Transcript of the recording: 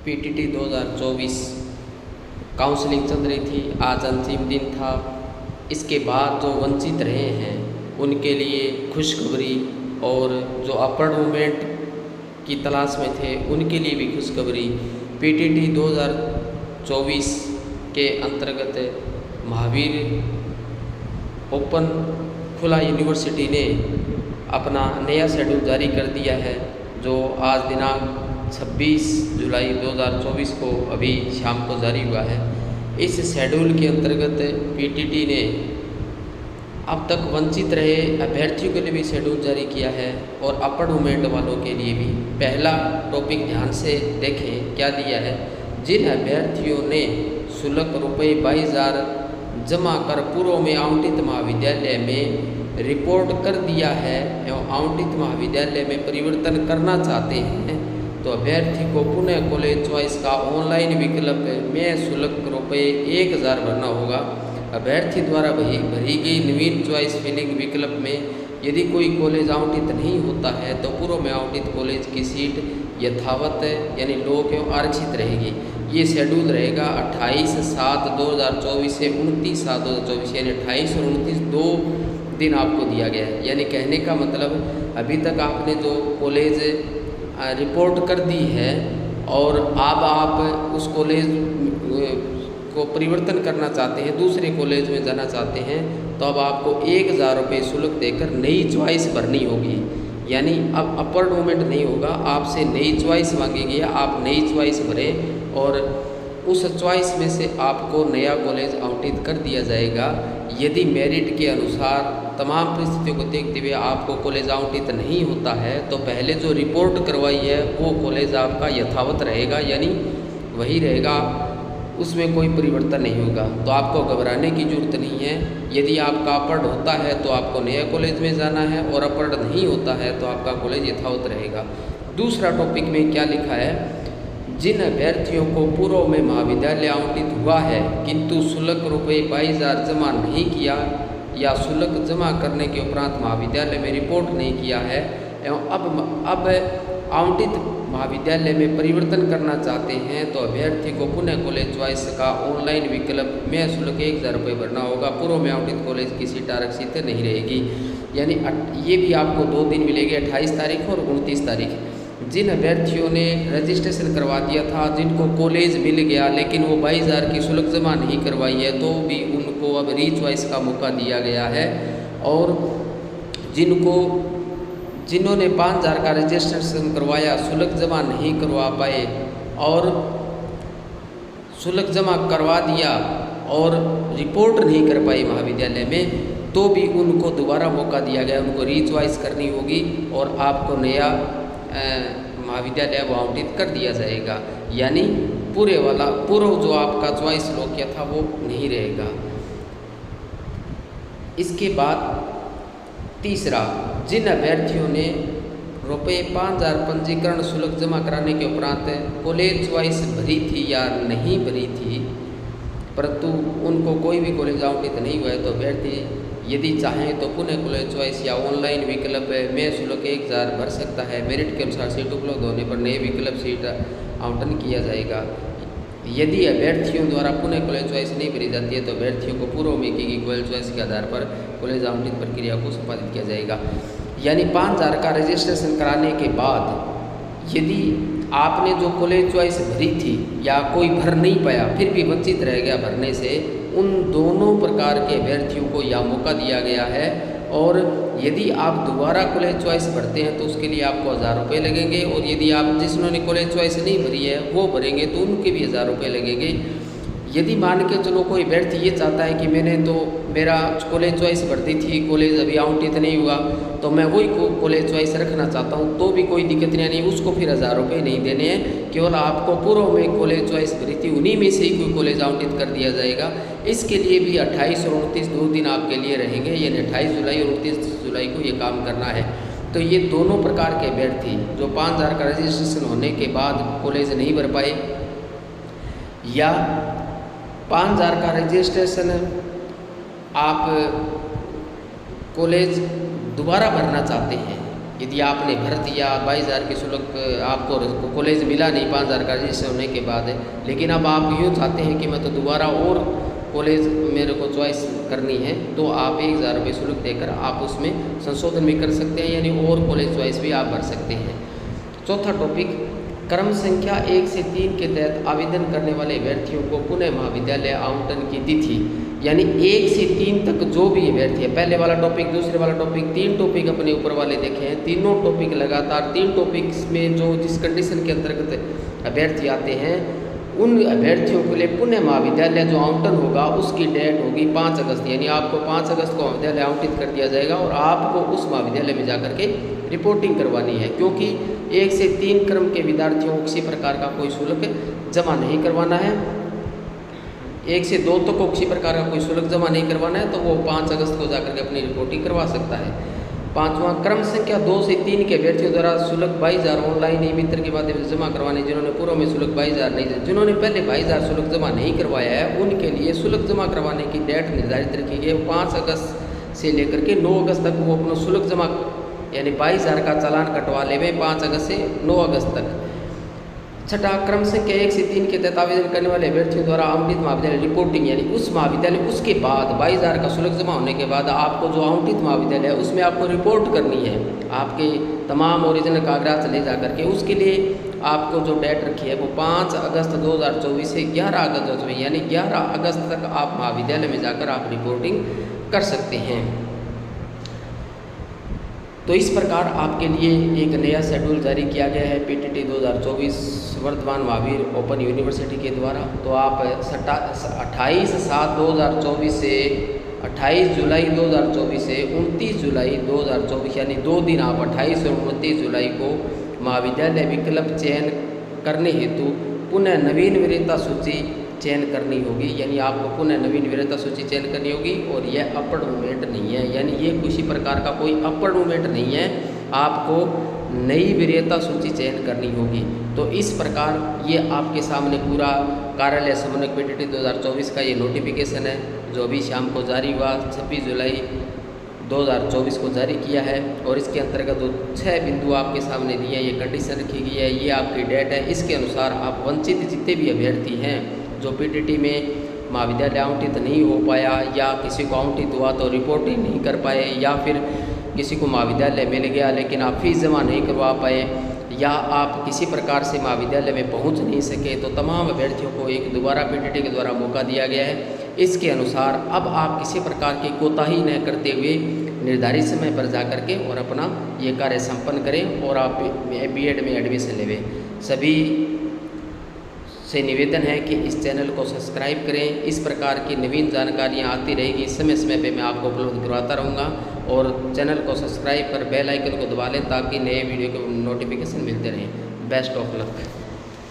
PTT 2024 counselling चल रही थी। आज अंतिम दिन था। इसके बाद जो वंचित रहे हैं उनके लिए खुशखबरी, और जो अपर मूवमेंट की तलाश में थे उनके लिए भी खुशखबरी। पीटीटी 2024 के अंतर्गत महावीर ओपन खुला यूनिवर्सिटी ने अपना नया शेड्यूल जारी कर दिया है, जो आज दिनांक 26 जुलाई 2024 को अभी शाम को जारी हुआ है। इस शेड्यूल के अंतर्गत पीटीटी ने अब तक वंचित रहे अभ्यर्थियों के लिए भी शेड्यूल जारी किया है और अपर मूवमेंट वालों के लिए भी। पहला टॉपिक ध्यान से देखें क्या दिया है। जिन अभ्यर्थियों ने शुल्क रुपये 22,000 जमा कर पूर्व में आवंटित महाविद्यालय में रिपोर्ट कर दिया है एवं आवंटित महाविद्यालय में परिवर्तन करना चाहते हैं, तो अभ्यर्थी को पुनः कॉलेज चॉइस का ऑनलाइन विकल्प में शुल्क रुपये 1,000 भरना होगा। अभ्यर्थी द्वारा भरी गई नवीन चॉइस फिलिंग विकल्प में यदि कोई कॉलेज आवंटित नहीं होता है तो पूर्व में आवंटित कॉलेज की सीट यथावत यानी लोक एवं आरक्षित रहेगी। ये शेड्यूल रहेगा 28/7/2024 से 29/7/2024, यानी 28 और 29 2 दिन आपको दिया गया है। यानी कहने का मतलब अभी तक आपने जो कॉलेज रिपोर्ट कर दी है और अब आप उस कॉलेज को परिवर्तन करना चाहते हैं, दूसरे कॉलेज में जाना चाहते हैं, तो अब आपको 1,000 रुपये शुल्क देकर नई चॉइस भरनी होगी। यानी अब अपर मूवमेंट नहीं होगा, आपसे नई चॉइस मांगेगी, आप नई चॉइस भरें और उस चॉइस में से आपको नया कॉलेज आवंटित कर दिया जाएगा। यदि मेरिट के अनुसार तमाम परिस्थितियों को देखते हुए आपको कॉलेज आवंटित नहीं होता है तो पहले जो रिपोर्ट करवाई है वो कॉलेज आपका यथावत रहेगा, यानी वही रहेगा, उसमें कोई परिवर्तन नहीं होगा। तो आपको घबराने की ज़रूरत नहीं है। यदि आपका अपवर्ड होता है तो आपको नया कॉलेज में जाना है और अपवर्ड नहीं होता है तो आपका कॉलेज यथावत रहेगा। दूसरा टॉपिक में क्या लिखा है। जिन अभ्यर्थियों को पूर्व में महाविद्यालय आवंटित हुआ है किंतु शुल्क रुपये 22,000 जमा नहीं किया या शुल्क जमा करने के उपरांत महाविद्यालय में रिपोर्ट नहीं किया है एवं अब आवंटित महाविद्यालय में परिवर्तन करना चाहते हैं, तो अभ्यर्थी को पुनः कॉलेज चॉइस का ऑनलाइन विकल्प में शुल्क 1,000 रुपये भरना होगा। पूर्व में आवंटित कॉलेज की सीट आरक्षित नहीं रहेगी। यानी ये भी आपको 2 दिन मिलेंगे, 28 तारीख और 29 तारीख। जिन अभ्यर्थियों ने रजिस्ट्रेशन करवा दिया था, जिनको कॉलेज मिल गया लेकिन वो 22,000 की शुल्क जमा नहीं करवाई है, तो भी उनको अब री चॉइस का मौका दिया गया है। और जिन्होंने 5,000 का रजिस्ट्रेशन करवाया, शुल्क जमा नहीं करवा पाए और शुल्क जमा करवा दिया और रिपोर्ट नहीं कर पाई महाविद्यालय में, तो भी उनको दोबारा मौका दिया गया। उनको री चॉइस करनी होगी और आपको नया महाविद्यालय आवंटित कर दिया जाएगा। यानी पूर्व जो आपका चॉइस लॉक किया था वो नहीं रहेगा। इसके बाद तीसरा, जिन अभ्यर्थियों ने रुपये 5,000 पंजीकरण शुल्क जमा कराने के उपरांत कॉलेज चॉइस भरी थी या नहीं भरी थी परंतु उनको कोई भी कॉलेज आवंटित नहीं हुआ है, तो अभ्यर्थी यदि चाहें तो पुनः कॉलेज चॉइस या ऑनलाइन विकल्प में शुल्क 1,000 भर सकता है। मेरिट के अनुसार सीट उपलब्ध होने पर नए विकल्प सीट आवंटन किया जाएगा। यदि अभ्यर्थियों द्वारा पुनः कॉलेज चॉइस नहीं भरी जाती है तो अभ्यर्थियों को पूर्व में की गई कॉलेज चॉइस के आधार पर कॉलेज आवंटित प्रक्रिया को संपादित किया जाएगा। यानी 5,000 का रजिस्ट्रेशन कराने के बाद यदि आपने जो कॉलेज चॉइस भरी थी या कोई भर नहीं पाया, फिर भी वंचित रह गया भरने से, उन दोनों प्रकार के अभ्यर्थियों को यह मौका दिया गया है। और यदि आप दोबारा कॉलेज चॉइस भरते हैं तो उसके लिए आपको 1,000 रुपये लगेंगे, और यदि आप जिन्होंने कॉलेज चॉइस नहीं भरी है वो भरेंगे तो उनके भी 1,000 रुपये लगेंगे। यदि मान के चलो कोई अभ्यर्थी ये चाहता है कि मैंने तो मेरा कॉलेज चॉइस भरती थी, कॉलेज अभी आवंटित नहीं हुआ, तो मैं वही कॉलेज चॉइस रखना चाहता हूँ, तो भी कोई दिक्कत नहीं, उसको फिर 1,000 रुपये नहीं देने हैं। केवल आपको पूर्व में कॉलेज चॉइस भरी थी उन्हीं में से ही कोई कॉलेज आवंटित कर दिया जाएगा। इसके लिए भी 28 और 29 2 दिन आपके लिए रहेंगे, यानी 28 जुलाई और 29 जुलाई को ये काम करना है। तो ये दोनों प्रकार के अभ्यर्थी जो 5,000 का रजिस्ट्रेशन होने के बाद कॉलेज नहीं भर पाए या 5,000 का रजिस्ट्रेशन आप कॉलेज दोबारा भरना चाहते हैं, यदि आपने भर दिया 22,000 की शुल्क, आपको कॉलेज मिला नहीं 5,000 का रजिस्टर होने के बाद, लेकिन अब आप यूँ चाहते हैं कि मैं तो दोबारा और कॉलेज मेरे को चॉइस करनी है, तो आप 1,000 रुपये शुल्क देकर आप उसमें संशोधन भी कर सकते हैं, यानी और कॉलेज चॉइस भी आप भर सकते हैं। चौथा टॉपिक, क्रम संख्या 1 से 3 के तहत आवेदन करने वाले अभ्यर्थियों को पुनः महाविद्यालय आवंटन की तिथि, यानी 1 से 3 तक जो भी अभ्यर्थी है, पहले वाला टॉपिक, दूसरे वाला टॉपिक, 3 टॉपिक अपने ऊपर वाले देखे हैं, तीनों टॉपिक लगातार 3 टॉपिक्स में जो जिस कंडीशन के अंतर्गत अभ्यर्थी आते हैं, उन अभ्यर्थियों के लिए पुनः महाविद्यालय जो आवंटन होगा उसकी डेट होगी 5 अगस्त, यानी आपको 5 अगस्त को महाविद्यालय आवंटित कर दिया जाएगा और आपको उस महाविद्यालय में जाकर के रिपोर्टिंग करवानी है, क्योंकि 1 से 3 क्रम के विद्यार्थियों को किसी प्रकार का कोई शुल्क जमा नहीं करवाना है, 1 से 2 तक को किसी प्रकार का कोई शुल्क जमा नहीं करवाना है, तो वो 5 अगस्त को जाकर के अपनी रिपोर्टिंग करवा सकता है। 5वां, क्रम संख्या 2 से 3 के अभ्यर्थियों द्वारा शुल्क 22,000 ऑनलाइन ई मित्र के माध्यम से जमा करवाने, जिन्होंने पूर्व में शुल्क 22,000 नहीं, जिन्होंने पहले 22,000 शुल्क जमा नहीं करवाया है, उनके लिए शुल्क जमा करवाने की डेट निर्धारित रखी गई है 5 अगस्त से लेकर के 9 अगस्त तक वो अपना शुल्क जमा, यानी 22,000 का चालान कटवा ले 5 अगस्त से 9 अगस्त तक। छठा, क्रम संख्या 1 से 3 के तहत आवेदन करने वाले अभ्यर्थियों द्वारा आवंटित महाविद्यालय रिपोर्टिंग, यानी उस महाविद्यालय उसके बाद 22,000 का शुल्क जमा होने के बाद आपको जो आवंटित महाविद्यालय है उसमें आपको रिपोर्ट करनी है, आपके तमाम ओरिजिनल कागजात ले जा करके, उसके लिए आपको जो डेट रखी है वो 5 अगस्त 2024 से 11 अगस्त 2024, यानी 11 अगस्त तक आप महाविद्यालय में जाकर आप रिपोर्टिंग कर सकते हैं। तो इस प्रकार आपके लिए एक नया शेड्यूल जारी किया गया है PTT 2024 Vardhaman Mahavir open university के द्वारा। तो आप 28/7/2024 से 28 जुलाई 2024 से 29 जुलाई 2024, यानी 2 दिन आप 28 और 29 जुलाई को महाविद्यालय विकल्प चयन करने हेतु पुनः नवीन वरीयता सूची चयन करनी होगी, यानी आपको पुनः नवीन वरीयता सूची चयन करनी होगी। और यह अपर मूवमेंट नहीं है, यानी ये किसी प्रकार का कोई अपर मूवमेंट नहीं है, आपको नई वरीयता सूची चयन करनी होगी। तो इस प्रकार ये आपके सामने पूरा कार्यालय समन्वयक PTT 2024 का ये नोटिफिकेशन है, जो अभी शाम को जारी हुआ 26 जुलाई 2024 को जारी किया है। और इसके अंतर्गत जो 6 बिंदु आपके सामने दिए हैं, ये कंडीशन रखी गई है, ये आपकी डेट है, इसके अनुसार आप वंचित जितने भी अभ्यर्थी हैं जो PTT में महाविद्यालय आवंटित नहीं हो पाया, या किसी को आवंटित हुआ तो रिपोर्टिंग नहीं कर पाए, या फिर किसी को महाविद्यालय मिल गया लेकिन आप फीस जमा नहीं करवा पाए, या आप किसी प्रकार से महाविद्यालय में पहुंच नहीं सके, तो तमाम अभ्यर्थियों को एक दोबारा PTT के द्वारा मौका दिया गया है। इसके अनुसार अब आप किसी प्रकार की कोताही न करते हुए निर्धारित समय पर जाकर के और अपना ये कार्य संपन्न करें और आप B.Ed में एडमिशन लेवें। सभी से निवेदन है कि इस चैनल को सब्सक्राइब करें, इस प्रकार की नवीन जानकारियाँ आती रहेगी, समय समय पे मैं आपको उपलब्ध करवाता रहूँगा। और चैनल को सब्सक्राइब कर बेल आइकन को दबा लें ताकि नए वीडियो के नोटिफिकेशन मिलते रहें। Best of luck.